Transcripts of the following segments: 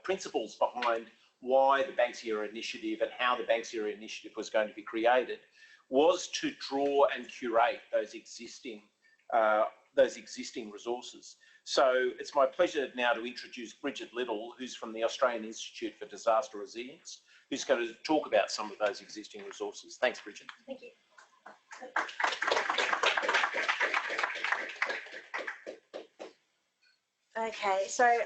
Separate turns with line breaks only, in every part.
principles behind why the Banksia initiative and how the Banksia initiative was going to be created was to draw and curate those existing resources. So it's my pleasure now to introduce Brigid Little, who's from the Australian Institute for Disaster Resilience, who's going to talk about some of those existing resources. Thanks, Brigid.
Thank you. Okay, so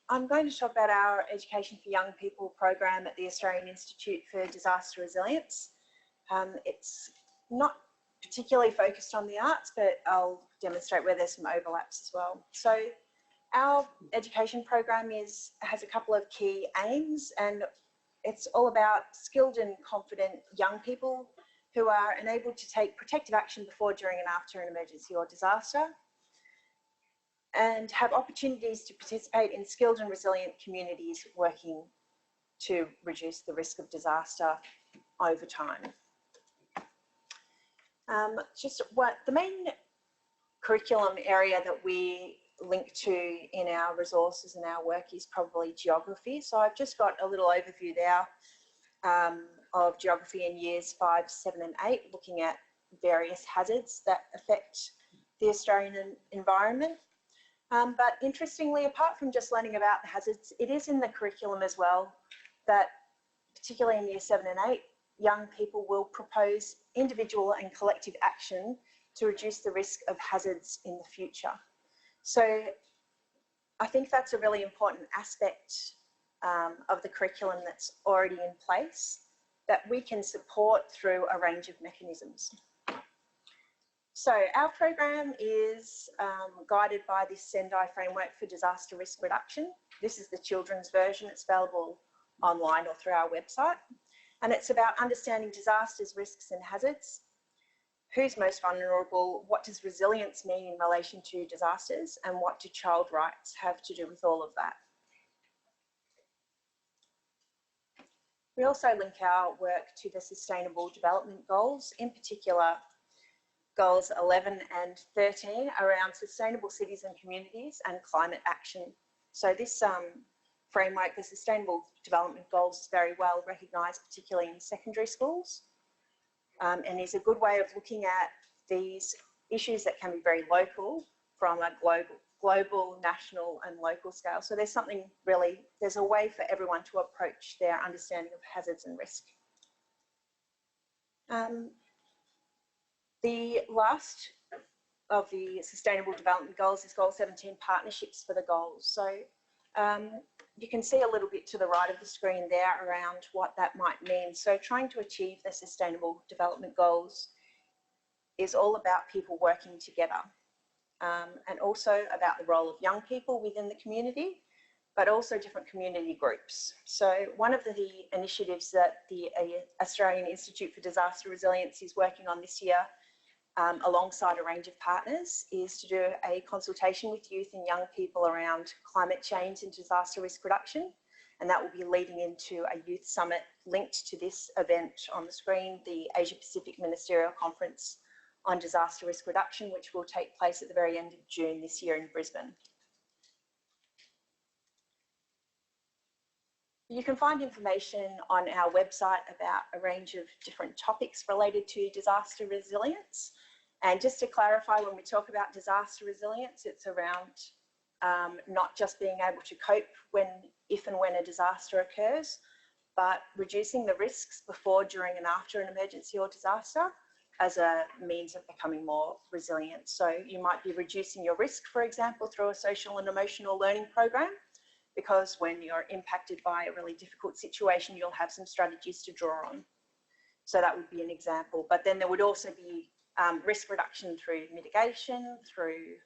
I'm going to talk about our Education for Young People program at the Australian Institute for Disaster Resilience. It's not particularly focused on the arts, but I'll demonstrate where there's some overlaps as well. So our education program has a couple of key aims, and it's all about skilled and confident young people who are enabled to take protective action before, during and after an emergency or disaster, and have opportunities to participate in skilled and resilient communities working to reduce the risk of disaster over time. The main curriculum area that we link to in our resources and our work is probably geography. So I've just got a little overview there of geography in years 5, 7 and 8, looking at various hazards that affect the Australian environment. But interestingly, apart from just learning about the hazards, it is in the curriculum as well that, particularly in year 7 and 8, young people will propose individual and collective action to reduce the risk of hazards in the future. So I think that's a really important aspect of the curriculum that's already in place that we can support through a range of mechanisms. So our program is guided by this Sendai framework for disaster risk reduction. This is the children's version. It's available online or through our website. And it's about understanding disasters, risks and hazards. Who's most vulnerable? What does resilience mean in relation to disasters? And what do child rights have to do with all of that? We also link our work to the Sustainable Development Goals, in particular Goals 11 and 13 around sustainable cities and communities and climate action. So this framework, the Sustainable Development Goals, is very well recognised, particularly in secondary schools, and is a good way of looking at these issues that can be very local from a global, national and local scale. So there's a way for everyone to approach their understanding of hazards and risk. The last of the Sustainable Development Goals is Goal 17, Partnerships for the Goals. So you can see a little bit to the right of the screen there around what that might mean. So trying to achieve the Sustainable Development Goals is all about people working together, and also about the role of young people within the community, but also different community groups. So one of the initiatives that the Australian Institute for Disaster Resilience is working on this year, alongside a range of partners, is to do a consultation with youth and young people around climate change and disaster risk reduction. And that will be leading into a youth summit linked to this event on the screen, the Asia Pacific Ministerial Conference on Disaster Risk Reduction, which will take place at the very end of June this year in Brisbane. You can find information on our website about a range of different topics related to disaster resilience. And just to clarify, when we talk about disaster resilience, it's around not just being able to cope if and when a disaster occurs, but reducing the risks before, during and after an emergency or disaster as a means of becoming more resilient. So you might be reducing your risk, for example, through a social and emotional learning program, because when you're impacted by a really difficult situation, you'll have some strategies to draw on. So that would be an example. But then there would also be risk reduction through mitigation, through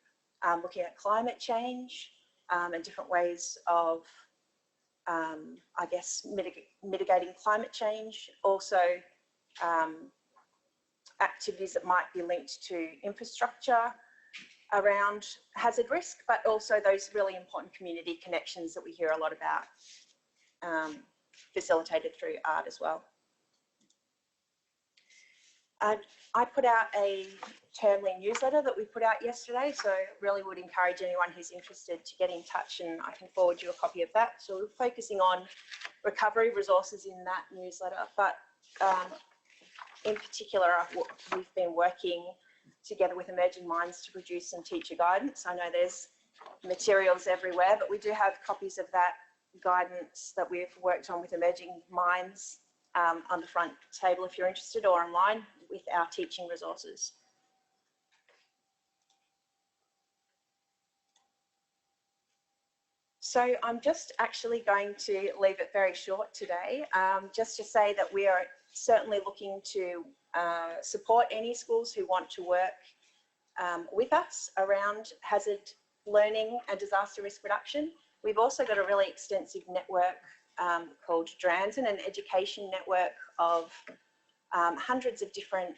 looking at climate change and different ways of, I guess, mitigating climate change. Also, activities that might be linked to infrastructure around hazard risk, but also those really important community connections that we hear a lot about, facilitated through art as well. I put out a termly newsletter that we put out yesterday, so really would encourage anyone who's interested to get in touch, and I can forward you a copy of that. So we're focusing on recovery resources in that newsletter, but in particular, we've been working together with Emerging Minds to produce some teacher guidance. I know there's materials everywhere, but we do have copies of that guidance that we've worked on with Emerging Minds on the front table if you're interested, or online with our teaching resources. So I'm just actually going to leave it very short today, just to say that we are certainly looking to support any schools who want to work with us around hazard learning and disaster risk reduction. We've also got a really extensive network called Dranton, an education network of hundreds of different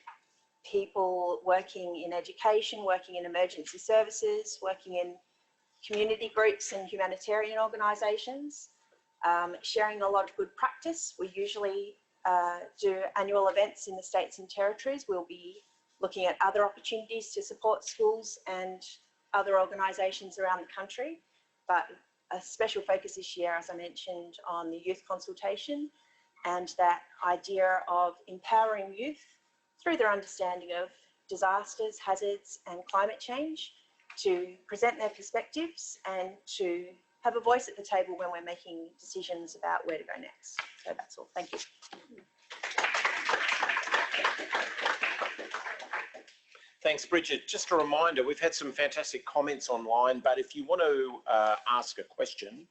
people working in education, working in emergency services, working in community groups and humanitarian organisations, sharing a lot of good practice. We usually do annual events in the states and territories. We'll be looking at other opportunities to support schools and other organisations around the country, but a special focus this year, as I mentioned, on the youth consultation and that idea of empowering youth through their understanding of disasters, hazards and climate change, to present their perspectives and to have a voice at the table when we're making decisions about where to go next. So that's all. Thank you.
Thanks, Brigid. Just a reminder, we've had some fantastic comments online, but if you want to ask a question,